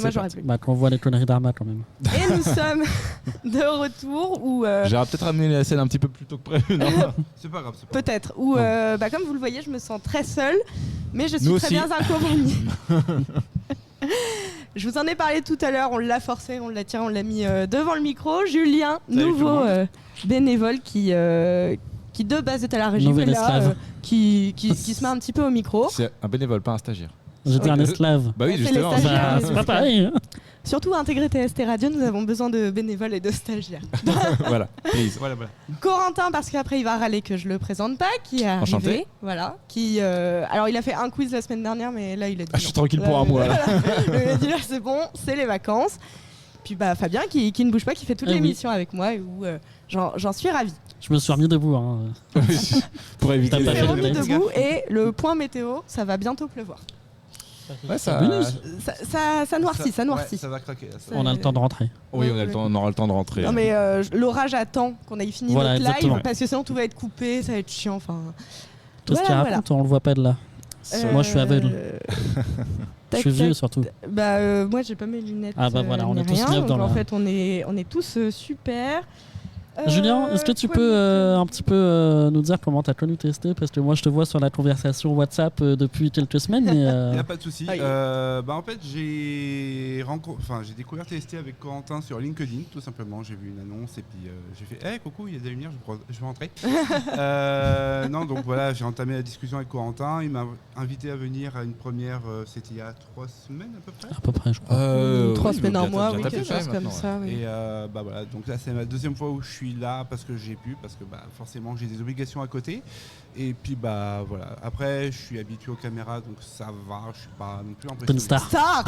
Moi, j'aurais pu. Bah, qu'on voit les conneries d'Arma quand même. Et nous sommes de retour où... J'aurais peut-être ramené la scène un petit peu plus tôt que prévu, non? C'est pas grave. Peut-être. Où, comme vous le voyez, je me sens très seule, mais je suis Nous très aussi. bien accompagnée. Je vous en ai parlé tout à l'heure, on l'a forcé, on l'a tiré, on l'a mis devant le micro. Julien, Salut nouveau tout le bénévole qui de base est à la régie, Nouvel mais là, esclave. qui se met un petit peu au micro. C'est un bénévole, pas un stagiaire. J'étais un esclave. Bah oui, On fait justement. les stagiaires. Bah, c'est pas pareil. Hein. Surtout à intégrer TST Radio, nous avons besoin de bénévoles et de stagiaires. Voilà, please. Voilà. Corentin, parce qu'après il va râler que je le présente pas, qui est arrivé. Enchanté. Voilà. Alors il a fait un quiz la semaine dernière, mais là il a dit. Je suis non. tranquille pour un mois. Là. Il a dit là c'est bon, c'est les vacances. Puis bah Fabien qui ne bouge pas, qui fait toute Eh oui. l'émission avec moi et où j'en suis ravie. Je me suis remis debout. Hein. Pour éviter T'as Il pas s'est fait le remis test. debout et le point météo, ça va bientôt pleuvoir. Ouais, ça... Ça noircit, ça noircit. Ouais, ça va craquer. Là, ça. On a le temps de rentrer. Oui, on aura le temps de rentrer. Non mais l'orage attend qu'on aille finir Voilà, notre exactement. live parce que sinon tout va être coupé, ça va être chiant. Enfin. Tout ce qu'il Voilà. raconte, on le voit pas de là. Moi, je suis aveugle. Je suis vieux surtout. Moi j'ai pas mes lunettes. Ah bah voilà, on ni est tous rien, neufs donc dans la- en fait on est tous super. Julien, est-ce que tu quoi peux d'autre un petit peu nous dire comment tu as connu TST? Parce que moi, je te vois sur la conversation WhatsApp depuis quelques semaines. Mais, Il n'y a pas de souci. Ah, En fait, j'ai découvert TST avec Corentin sur LinkedIn, tout simplement. J'ai vu une annonce et puis j'ai fait hey, coucou, il y a des lumières, je vais rentrer. Non, donc voilà, j'ai entamé la discussion avec Corentin. Il m'a invité à venir à une première, c'était il y a 3 semaines à peu près. à peu près, je crois. 3 oui, semaines, donc un mois, t'as oui, tapé quelque quand chose même comme maintenant, ça. Oui. Et voilà, donc là c'est ma deuxième fois où je suis là parce que j'ai pu, parce que forcément j'ai des obligations à côté. Et puis voilà. Après je suis habitué aux caméras, donc ça va, je suis pas non plus T'es impressionné. une star. Star.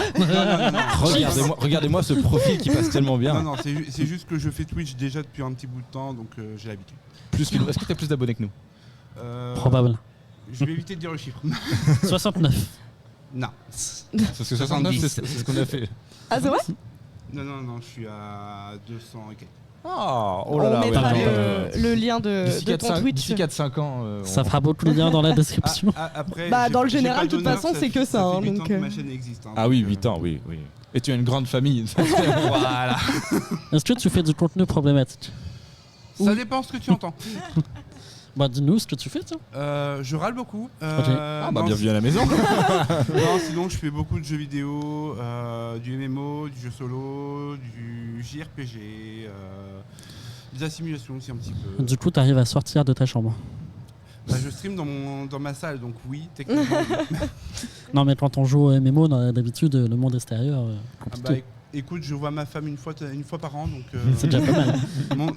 Regardez-moi ce profil qui passe tellement bien. Non, c'est juste que je fais Twitch déjà depuis un petit bout de temps, donc j'ai l'habitude. Est-ce que tu as plus d'abonnés que nous? Probable. Je vais éviter de dire le chiffre. 69. Non. Parce que 69, c'est ce qu'on a fait. Ah c'est vrai? Non, je suis à 200 et quelques. Oh là là, On mettra ouais, le lien de ton Twitch. D'ici 4-5 ans. Ça fera beaucoup de liens dans la description. Après, Dans le j'ai général, pas de toute d'honneur, façon, c'est que ça, fait hein, 8 ans donc, que ma chaîne existe. Ah oui, 8 ans, oui. Et tu as une grande famille. Voilà. Est-ce que tu fais du contenu problématique? Ça dépend ce que tu entends. Bah, dis-nous ce que tu fais, tiens. Je râle beaucoup. Bienvenue à la maison. Non, sinon je fais beaucoup de jeux vidéo, du MMO, du jeu solo, du JRPG, de la simulation aussi un petit peu. Du coup, tu arrives à sortir de ta chambre. Je stream dans ma salle, donc oui, techniquement. Non, mais quand on joue au MMO, d'habitude, le monde extérieur, compliqué. Écoute, je vois ma femme une fois par an, donc C'est déjà pas mal.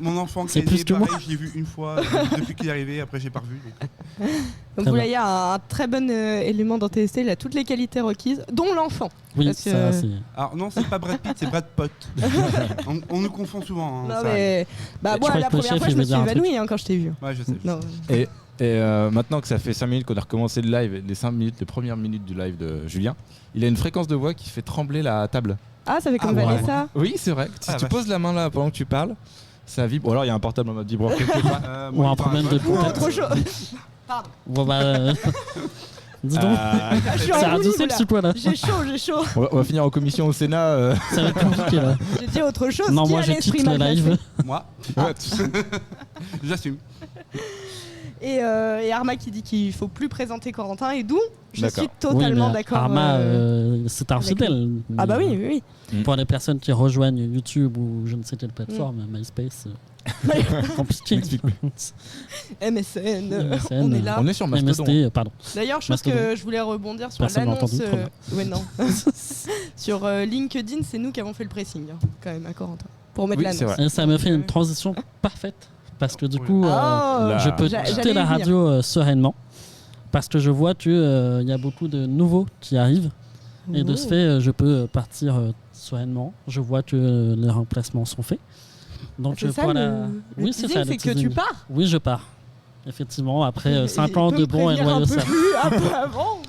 mon enfant qui C'est est plus né, que pareil, moi. je l'ai vu une fois depuis qu'il est arrivé, après j'ai pas revu. Donc. Donc Très vous voyez un très bon élément dans TST, il a toutes les qualités requises, dont l'enfant. Oui, Parce que- ça, c'est. Alors non, c'est pas Brad Pitt, c'est Brad Pitt. on nous confond souvent. Hein, Non ça mais Je moi crois la que le première chef, fois il je me veut suis dire un truc. évanouie quand je t'ai vu. arrive. Ouais, je sais. Non. Et maintenant que ça fait 5 minutes qu'on a recommencé le live, les 5 minutes, les premières minutes du live de Julien, il a une fréquence de voix qui fait trembler la table. Ah ça fait comme Ah, ouais. Vanessa. Oui, c'est vrai. Si Ah, tu vache. poses la main là pendant que tu parles, ça vibre. Ou alors il y a un portable en mode vibreur quelque part. Ou un problème de Oh, contact. trop chaud. Bon, bah. Dis donc, Je suis ça en a roue radouci libre, le là. sous quoi là. J'ai chaud. On va finir en commission au Sénat. Ça va être compliqué là. J'ai dit autre chose. Non, qui moi a je l'esprit quitte le mal placé. live. Moi, Ouais, j'assume. Et Arma qui dit qu'il faut plus présenter Corentin et d'où je D'accord. suis totalement Oui, mais d'accord. Arma, c'est un avec fidèle. Ah bah oui. Pour les personnes qui rejoignent YouTube ou je ne sais quelle plateforme, MySpace, compliqué. MSN, on est là. on est sur Mastodon. MST, pardon. D'ailleurs, chose Mastodon. que je voulais rebondir sur Personne n'a l'annonce. entendu, trop bien. Ouais, non. Sur LinkedIn, c'est nous qui avons fait le pressing, hein, quand même, à Corentin. Pour mettre Oui, l'annonce. c'est vrai. Et ça me fait une transition parfaite parce que du coup, Oh, là, je peux j'allais quitter y la venir. radio sereinement parce que je vois qu'il y a beaucoup de nouveaux qui arrivent et de ce fait, je peux partir sereinement. Je vois que les remplacements sont faits. Donc C'est ça voilà. le Oui, c'est teasing, ça. le c'est que tu teasing. pars. Oui, je pars. Effectivement, après 5 Il ans peut de me bons et prévenir loyaux un peu services. plus, un peu avant.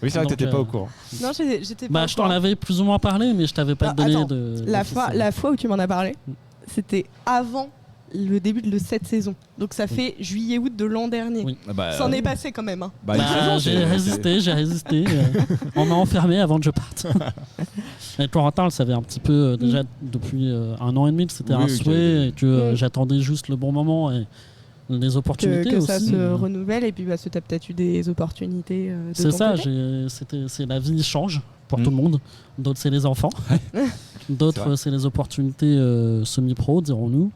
Oui, c'est vrai que Donc, t'étais pas au courant. Non, j'étais pas. Bah, au je t'en courant. avais plus ou moins parlé, mais je t'avais pas Non, donné attends. de. La fois où tu m'en as parlé, c'était avant le début de cette saison. Donc ça fait juillet-août de l'an dernier. Oui. Ça en est passé quand même. Hein. Une saison, j'ai résisté. On m'a enfermé avant que je parte. Et Corentin le savait un petit peu déjà depuis 1 an et demi que c'était un souhait et que j'attendais juste le bon moment et les opportunités que aussi. ça se renouvelle et puis tu as peut-être eu des opportunités de c'est ton ça, côté. c'est la vie change pour tout le monde. D'autres c'est les enfants, d'autres c'est les opportunités semi-pro, dirons-nous.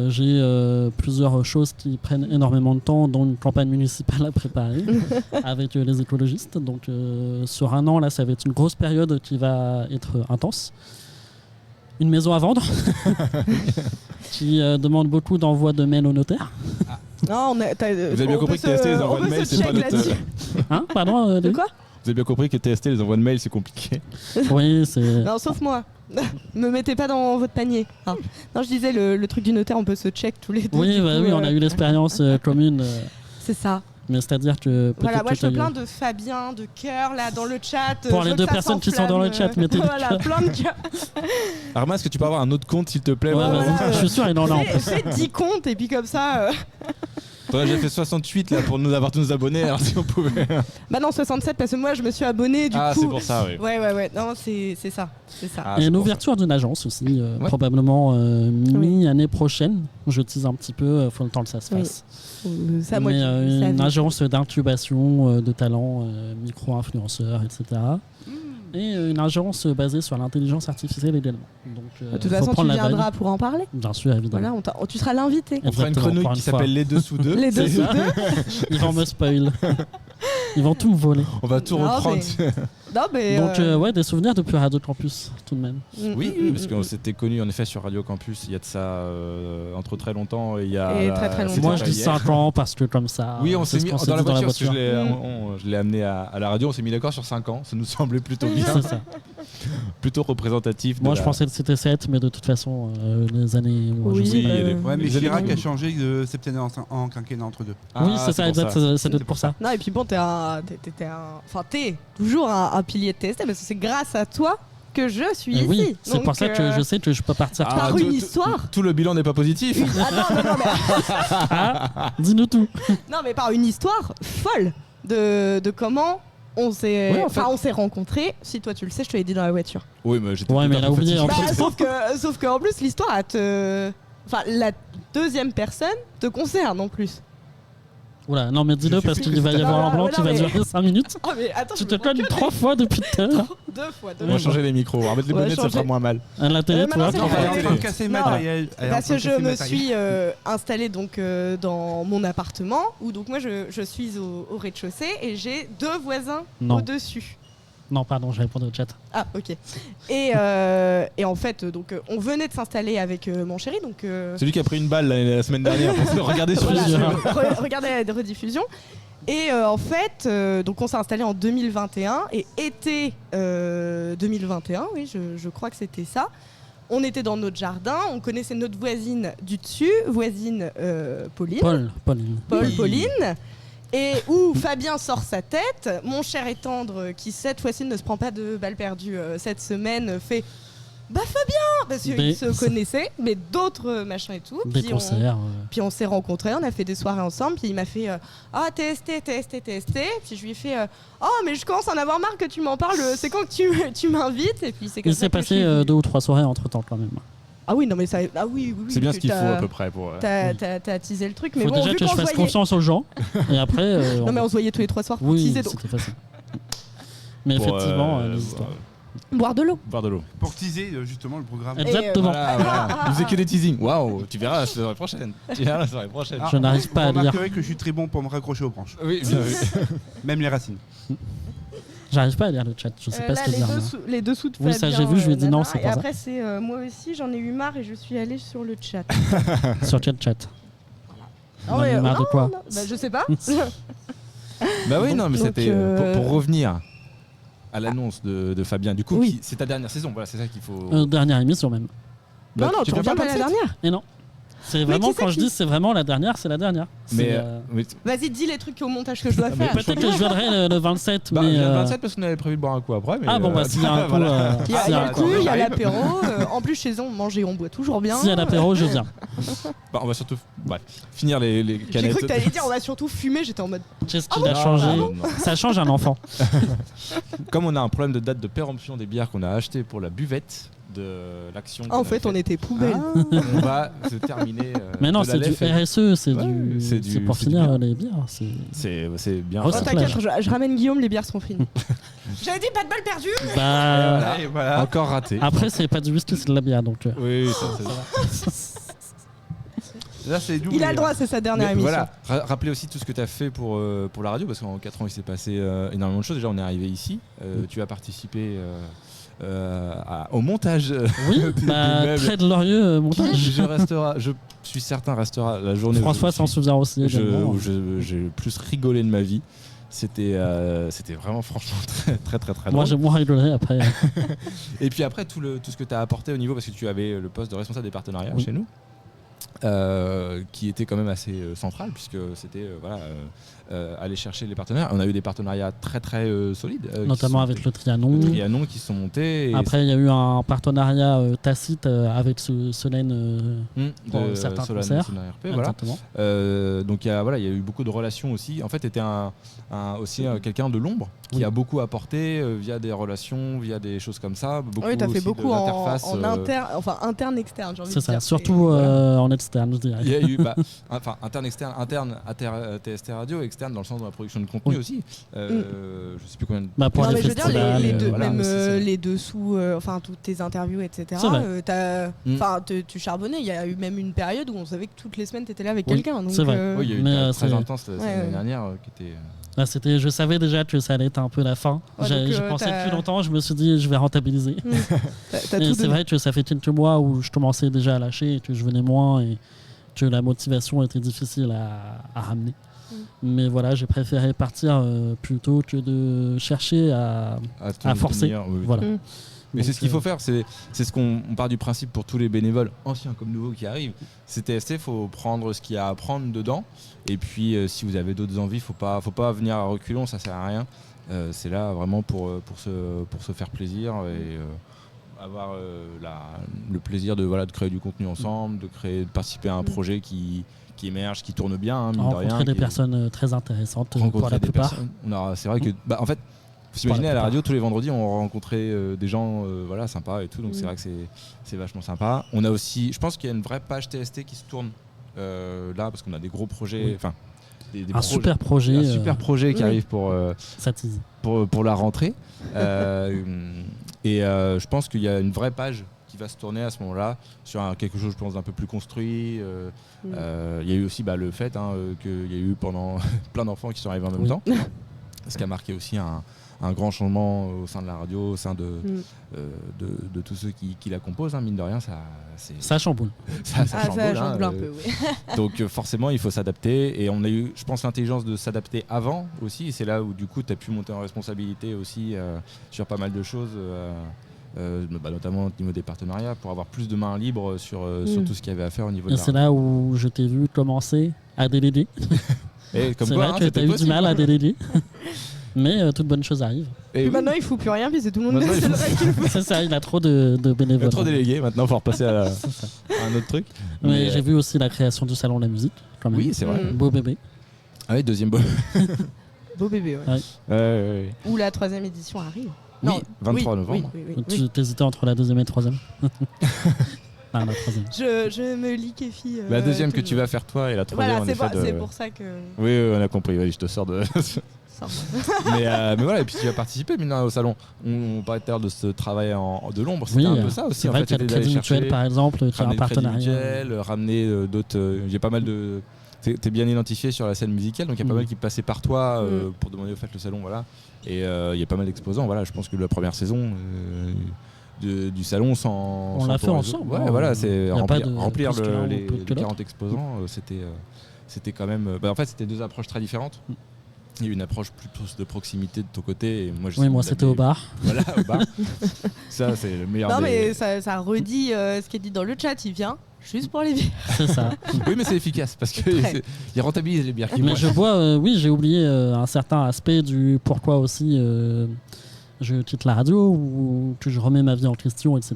J'ai plusieurs choses qui prennent énormément de temps, dont une campagne municipale à préparer avec les écologistes. Donc sur 1 an, là, ça va être une grosse période qui va être intense. Une maison à vendre qui demande beaucoup d'envoi de mails au notaire. Non, vous avez bien compris que TST, les envois de mails, c'est pas notre... Hein, pardon, de quoi? Vous avez bien compris que TST, les envois de mails, c'est compliqué. Oui, c'est... Non, sauf moi. Me mettez pas dans votre panier. Ah. Non, je disais, le truc du notaire, on peut se check tous les deux. Oui, oui, on a eu l'expérience commune. C'est ça. Mais c'est-à-dire que... Voilà, moi je veux plein de Fabien, de cœur là dans le chat. Pour les 2 personnes qui sont dans le chat, mettez des voilà, plein de cœurs. Arma, est-ce que tu peux avoir un autre compte, s'il te plaît? Je suis sûr, il en a en plus. Fais 10 comptes et puis comme ça... T'aurais déjà fait 68 là pour nous avoir tous nos abonnés, alors si on pouvait. Bah non, 67 parce que moi je me suis abonné du coup. Ah, c'est pour ça, oui. Ouais. Non, c'est ça. Ah, et une ouverture d'une agence aussi, probablement mi-année prochaine. Je tease un petit peu, faut le temps que ça se fasse. Ça, mais une agence d'incubation de talents, micro-influenceurs, etc. Et une agence basée sur l'intelligence artificielle également. Donc, de toute façon, tu viendras pour en parler. Bien sûr, évidemment. Voilà, tu seras l'invité. On fera une chronique qui s'appelle Les 2 sous 2. Les 2 sous 2. Ils vont me spoil. Ils vont tout me voler. On va tout reprendre. Donc, des souvenirs depuis Radio Campus, tout de même. Oui, parce qu'on s'était connus en effet sur Radio Campus il y a de ça entre très longtemps. Et très longtemps. Moi, je dis 5 ans parce que comme ça. Oui, on s'est mis dans la voiture parce que je l'ai amené à la radio. On s'est mis d'accord sur 5 ans. Ça nous semblait plutôt bien. C'est ça. Plutôt représentatif. Moi, je pensais que c'était 7, mais de toute façon, les années. Ouais, mais Chirac a changé de septennat en quinquennat entre deux. Oui, c'est ça, exact. C'est peut-être pour ça. Non, et puis bon, t'es toujours un pilier de TST parce que c'est grâce à toi que je suis ici. Oui, c'est pour ça que je sais que je peux partir. Par une histoire. Tout le bilan n'est pas positif. Non, mais... dis-nous tout. Non, mais par une histoire folle de comment on s'est rencontrés. Si toi tu le sais, je te l'ai dit dans la voiture. Oui, mais j'étais mais elle a oublié. Sauf qu'en plus l'histoire la deuxième personne te concerne en plus. Oula, non mais dis-le parce qu'il va y avoir un blanc qui va durer 5 minutes. Oh, mais attends, tu te connes 3 fois depuis tout à l'heure. 2 fois. On va changer les micros, on va mettre les bonnettes, ça fera moins mal. La télé, tu vois. On est en train de casser le matériel. Parce que je me suis installée donc dans mon appartement où donc moi je suis au rez-de-chaussée et j'ai 2 voisins au-dessus. Non, pardon, je réponds au chat. Ah, ok. Et en fait, donc, on venait de s'installer avec mon chéri. Donc, celui qui a pris une balle la semaine dernière pour se regarder sur les yeux. Regardez la rediffusion. Et en fait, donc on s'est installé en 2021. Et été 2021, oui, je crois que c'était ça. On était dans notre jardin, on connaissait notre voisine du dessus, Pauline. Pauline. Et où Fabien sort sa tête, mon cher et tendre, qui cette fois-ci ne se prend pas de balle perdue cette semaine, fait bah Fabien, parce qu'ils se connaissaient, mais d'autres machins et tout. Des concerts. Puis on s'est rencontrés, on a fait des soirées ensemble, puis il m'a fait TST. Puis je lui ai fait mais je commence à en avoir marre que tu m'en parles, c'est quand que tu m'invites. Et puis c'est comme il s'est passé 2 ou 3 soirées entre temps quand même. Ah oui, non mais ça. Ah oui. C'est bien ce qu'il faut à peu près pour. T'as teasé le truc, mais faut bon. Déjà que je fasse confiance aux gens, et après. Non mais on se voyait tous les 3 soirs pour teaser. Donc. C'était facile. Mais effectivement, les histoires. Boire de l'eau. Pour teaser justement le programme. Exactement. Voilà. Vous faisez que des teasings. Waouh, tu verras la soirée prochaine. Je n'arrive pas à lire. Vous remarquerez que je suis très bon pour me raccrocher aux branches. Oui, bien vu. Même les racines. J'arrive pas à lire le chat, je sais pas ce que dire. Les dessous de Fabien. Oui, ça j'ai vu, je lui ai dit non, c'est pas ça. Et après, c'est moi aussi, j'en ai eu marre et je suis allée sur le chat. Sur quel chat? On a eu marre de quoi? Bah, je sais pas. Bah oui, non, mais c'était pour revenir à l'annonce de Fabien. Du coup, c'est ta dernière saison, voilà, c'est ça qu'il faut. Dernière émission même. Non, tu reviens pas la dernière. Et non. C'est vraiment, qui c'est quand je qui- dis c'est vraiment la dernière, c'est la dernière. Mais, C'est, mais- Vas-y, dis les trucs au montage que je dois mais faire. peut-être que je viendrai le 27, bah, mais. je viens le 27 parce qu'on avait prévu de boire un coup après. Mais Ah bon, bah s'il y a un coup. voilà. Il y a, s'il y a un le coup, coup, il y a j'arrive. l'apéro. En plus, chez eux, on mange et on boit toujours bien. s'il y a l'apéro, je viens. Bah, on va surtout finir les J'ai canettes. cru que t'allais dire on va surtout fumer. J'étais en mode. Qu'est-ce qu'il bon a changé Non, non. Ça change un enfant. Comme on a un problème de date de péremption des bières qu'on a achetées pour la buvette de l'action. Ah, en fait, on était poubelle. On va se terminer. Mais non, de la c'est du LEF et- RSE, c'est Ouais, c'est c'est pour c'est du finir bien. les bières. C'est bien. Oh, Oh, ça t'inquiète, plage. je ramène Guillaume, les bières sont finies. J'avais dit pas de balle perdue. Bah, Voilà. Et voilà. Encore raté. après, c'est pas du whisky, c'est de la bière. Donc, Oui, ça. Là, c'est double. Il a le droit, c'est sa dernière Mais émission. voilà, rappelez aussi tout ce que tu as fait pour la radio, parce qu'en 4 ans, il s'est passé énormément de choses. Déjà, on est arrivé ici. Tu as participé au montage. oui, des bah, meubles. très glorieux montage. Je suis certain, restera la journée où François je s'en suis- souvient aussi. également. où j'ai le plus rigolé de ma vie. C'était vraiment franchement très Moi, drôle. j'ai moins rigolé après. Et puis après, tout ce que tu as apporté au niveau, parce que tu avais le poste de responsable des partenariats Oui. chez nous, qui était quand même assez central, puisque c'était aller chercher les partenaires. On a eu des partenariats très solides. Notamment avec le Trianon. Trianon qui se sont montés. Et Après, il y a eu un partenariat tacite avec Solène pour certains concerts. Solène RP, voilà. Exactement. Donc il y a eu beaucoup de relations aussi. En fait, tu étais aussi quelqu'un de l'ombre qui Oui. a beaucoup apporté via des relations, via des choses comme ça. Beaucoup Oui, t'as fait aussi beaucoup de en l'interface, interne, externe, j'ai envie C'est de ça, dire. surtout Voilà. en externe, je dirais. Il y a eu interne, externe, interne à TST Radio, externe dans le sens de la production de contenu Oui. aussi. Je sais plus combien de Bah, pour Non, les mais je veux dire, festivals, les deux, voilà, même mais c'est- les dessous, enfin toutes tes interviews, etc. C'est vrai. Tu charbonnais. Il y a eu même une période où on savait que toutes les semaines t'étais là avec Oui, quelqu'un. Donc, c'est vrai. Oui, il y a eu Mais, une période très c'est- intense la semaine ouais. dernière qui était. Là, je savais déjà que ça allait être un peu la fin. Ouais, J'ai donc, j'y pensais t'as- depuis longtemps, je me suis dit je vais rentabiliser. T'as Et tout c'est donné. vrai que ça fait quelques mois où je commençais déjà à lâcher et que je venais moins et que la motivation était difficile à ramener. Mais voilà, j'ai préféré partir plutôt que de chercher à forcer. tenir, oui. Voilà. Mais Donc, c'est ce qu'il faut faire, c'est ce qu'on part du principe pour tous les bénévoles, anciens comme nouveaux qui arrivent. C'est TST, il faut prendre ce qu'il y a à prendre dedans. Et puis si vous avez d'autres envies, faut pas venir à reculons, ça sert à rien. C'est là vraiment pour se faire plaisir et avoir le plaisir de créer du contenu ensemble, de participer à un projet qui émerge, qui tourne bien, hein, mine de rien. rencontrer des qui- personnes très intéressantes pour rencontrer la des plupart. personnes. C'est vrai que, en fait, faut s'imaginer à la radio tous les vendredis, on rencontrait des gens, sympas et tout. Donc c'est vrai que c'est vachement sympa. On a aussi, je pense qu'il y a une vraie page TST qui se tourne là parce qu'on a des gros projets, Oui. enfin des Un super projet, un super projet qui oui. arrive pour ça tease. pour la rentrée. Je pense qu'il y a une vraie page qui va se tourner à ce moment-là sur quelque chose, je pense, d'un peu plus construit. Il y a eu aussi le fait qu'il y a eu pendant plein d'enfants qui sont arrivés en même Oui. temps, ce qui a marqué aussi un grand changement au sein de la radio, au sein de tous ceux qui la composent. Hein, mine de rien, Ça chamboule. ça Ah, chamboule. ça chamboule hein, un peu, oui. donc forcément, il faut s'adapter. Et on a eu, je pense, l'intelligence de s'adapter avant aussi. Et c'est là où du coup, tu as pu monter en responsabilité aussi sur pas mal de choses. Notamment au niveau des partenariats, pour avoir plus de mains libres sur tout ce qu'il y avait à faire au niveau de Et la c'est là où je t'ai vu commencer à déléguer. Et comme C'est quoi, vrai hein, que tu c'était as eu du possible. mal à déléguer. Mais toute bonne chose arrive. Et Puis oui, maintenant, il fout plus rien, puis c'est tout le monde. Maintenant, il C'est faut- vrai qu'il faut- C'est ça, il a trop de il y bénévoles. a trop délégué, maintenant il faut repasser à C'est ça. un autre truc. Mais j'ai vu aussi la création du salon de la musique. Quand même. Oui, c'est vrai. Mm. Beau bébé. Ah oui, deuxième beau. Beau bébé, ouais. Ouais. Où la 3e édition arrive. Oui, Non, 23 oui, novembre. oui. Tu t'hésitais entre la deuxième et la troisième. La troisième. Je me liquéfie. La deuxième que tu vas faire toi et la troisième Voilà, en effet c'est de... pour ça que. Oui, on a compris, oui, je te sors de... ça. mais voilà, et puis tu vas participer maintenant au salon. On parlait tout à l'heure de ce travail de l'ombre, c'était Oui, un peu ça aussi. c'est en vrai fait, qu'il y a le c'était d'aller crédit mutuel, chercher, par exemple, tu as un ramener le crédit partenariat. mutuel, ramener d'autres... J'ai pas mal de... T'es bien identifié sur la scène musicale, donc il y a pas mal qui passaient par toi pour demander au fait le salon, voilà. Et il y a pas mal d'exposants, voilà. Je pense que la première saison du salon sans... On l'a fait ton ensemble, réseau. Ouais, hein. voilà, c'est Y a pas de remplir plus que l'un ou les plus que l'autre. 40 exposants, c'était quand même... en fait, c'était deux approches très différentes. Il y a eu une approche plus de proximité de ton côté. Et moi, Oui, moi c'était au bar. Voilà, au bar. Ça, c'est le meilleur Non, des... mais ça redit ce qui est dit dans le chat. Il vient juste pour les bières. C'est ça. Oui, mais c'est efficace parce que Très. il rentabilise les bières qui Mais boit. je bois, oui, j'ai oublié un certain aspect du pourquoi aussi je quitte la radio ou que je remets ma vie en question, etc.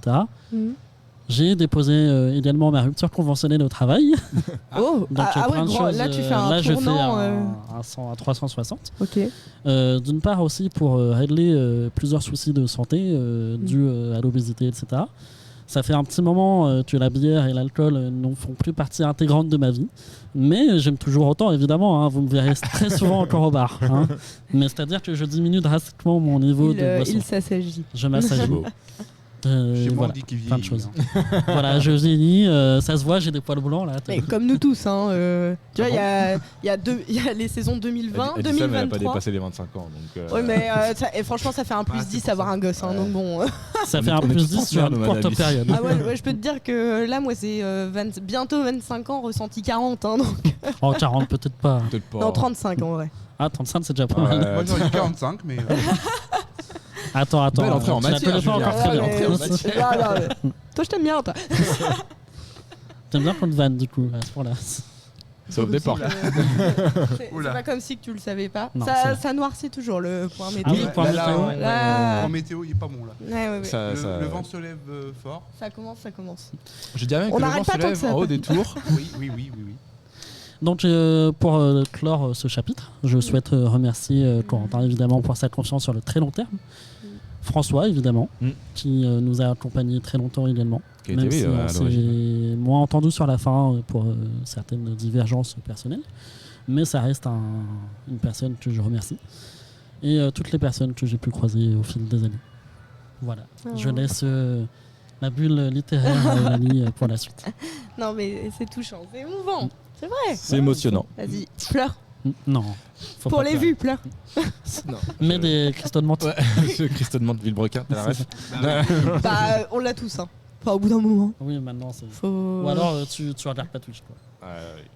J'ai déposé également ma rupture conventionnelle au travail. Oh, Donc ouais, plein de choses. là tu fais un là, je fais tournant. un 360. Ok. D'une part aussi pour régler plusieurs soucis de santé dus à l'obésité, etc. Ça fait un petit moment que la bière et l'alcool n'en font plus partie intégrante de ma vie. Mais j'aime toujours autant, évidemment. Hein, vous me verrez très souvent encore au bar. Hein. Mais c'est-à-dire que je diminue drastiquement mon niveau de boisson. Il s'assagit. Je m'assagis. Beau. Chez moi, voilà. on dit qu'il vieillit. Plein de choses. hein. Voilà, je vieillis, ça se voit, j'ai des poils blancs là. Mais comme nous tous, hein, tu vois, il y a les saisons 2020, Elle dit ça, mais elle n'a pas 2023. dépassé les 25 ans. Donc, Oui, mais et franchement, ça fait un plus c'est 10 pour avoir ça. un gosse. Hein, Ouais. donc bon. Ça On fait est- un on est plus tous 10 sur trentenaires, une nous, courte Manalis. période. Ah ouais, je peux te dire que là, moi, c'est bientôt 25 ans, ressenti 40. Hein, donc. En 40 peut-être pas. peut-être pas. Non, 35 en vrai. Ah, 35 c'est déjà pas Ouais. mal. Moi, j'aurais dit 45, mais. Attends. Belle entrée en tu la matière, connais pas Julien. encore très Belle bien. entrée en mais- matière. Ah, non, mais- Toi, je t'aime bien, toi. T'aimes bien qu'on te vanne du coup à ce point-là. C'est au départ. C'est Oula. pas comme si que tu le savais pas. Non, Ça, c'est- ça noircit toujours le point météo. Ah oui, Là, point là, météo. ouais, Là. En météo, il est pas bon là. Ouais. Ça- Le vent se lève fort. Ça commence. Je dirais même On que le n'arrête vent pas se tant que lève ça. en haut des tours. Oui. Donc pour clore ce chapitre, je souhaite remercier Corentin évidemment pour sa confiance sur le très long terme. François évidemment, Mm. qui nous a accompagnés très longtemps également. Qui a Même été, si oui, à on s'est l'origine. moins entendu sur la fin pour certaines divergences personnelles. Mais ça reste une personne que je remercie. Et toutes les personnes que j'ai pu croiser au fil des années. Voilà. Oh. Je laisse la bulle littéraire à Mélanie pour la suite. Non, mais c'est touchant, c'est émouvant. C'est vrai. C'est émotionnant. Vas-y, pleure. Non. faut Pour pas les pleurer. vues, pleure. Non. Mais des cristaux de menthe. Ouais, Monsieur Christophe de Villebrequin, t'as la ref Bah, on l'a tous, hein. Enfin, au bout d'un moment. Oui, maintenant c'est. Faut... Ou alors tu regardes pas Twitch quoi.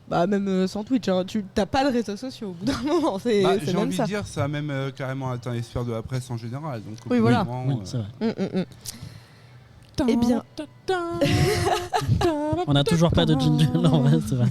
Bah, même sans Twitch, hein. Tu t'as pas de réseaux sociaux au bout d'un moment. C'est Bah, c'est j'ai même envie ça. de dire, ça a même carrément atteint les sphères de la presse en général. Donc, Oui, au bout voilà. d'un moment, Oui, c'est vrai. Eh bien, On n'a toujours pas de jingle, non, ouais, c'est vrai.